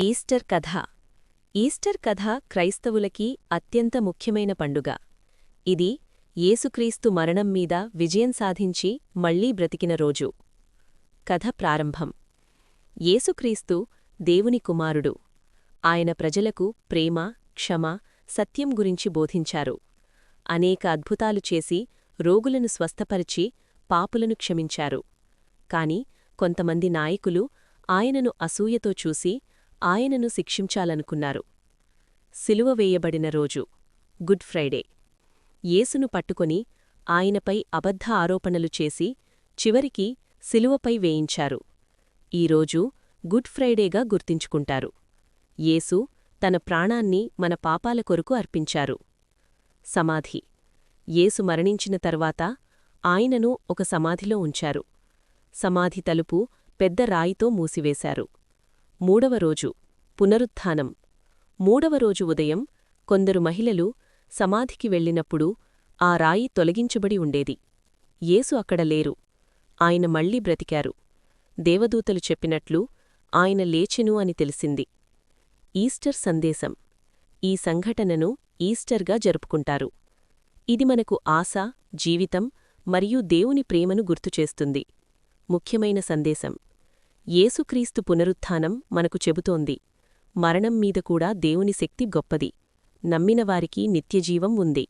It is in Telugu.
ఈస్టర్ కథ. ఈస్టర్ కథ క్రైస్తవులకి అత్యంత ముఖ్యమైన పండుగ. ఇది యేసుక్రీస్తు మరణం మీద విజయం సాధించి మళ్లీ బ్రతికిన రోజు. కథ ప్రారంభం. యేసుక్రీస్తు దేవుని కుమారుడు. ఆయన ప్రజలకు ప్రేమ, క్షమ, సత్యం గురించి బోధించారు. అనేక అద్భుతాలు చేసి రోగులను స్వస్థపరిచి పాపులను క్షమించారు. కాని కొంతమంది నాయకులు ఆయనను అసూయతో చూసి ఆయనను శిక్షించాలనుకున్నారు. సిలువ వేయబడిన రోజు, గుడ్ ఫ్రైడే. యేసును పట్టుకొని ఆయనపై అబద్ధ ఆరోపణలు చేసి చివరికి సిలువపై వేయించారు. ఈరోజు గుడ్ ఫ్రైడేగా గుర్తించుకుంటారు. యేసు తన ప్రాణాన్ని మన పాపాల కొరకు అర్పించారు. సమాధి. యేసు మరణించిన తర్వాత ఆయనను ఒక సమాధిలో ఉంచారు. సమాధి తలుపు పెద్ద రాయితో మూసివేశారు. మూడవ రోజు, పునరుత్థానం. మూడవ రోజు ఉదయం కొందరు మహిళలు సమాధికి వెళ్ళినప్పుడు ఆ రాయి తొలగించబడి ఉండేది. యేసు అక్కడ లేరు. ఆయన మళ్లీ బ్రతికారు. దేవదూతలు చెప్పినట్లు ఆయన లేచెను అని తెలిసింది. ఈస్టర్ సందేశం. ఈ సంఘటనను ఈస్టర్గా జరుపుకుంటారు. ఇది మనకు ఆశ, జీవితం మరియు దేవుని ప్రేమను గుర్తుచేస్తుంది. ముఖ్యమైన సందేశం. యేసుక్రీస్తు పునరుత్థానం మనకు చెబుతోంది, మరణం మీద కూడా దేవుని శక్తి గొప్పది. నమ్మినవారికి నిత్యజీవం ఉంది.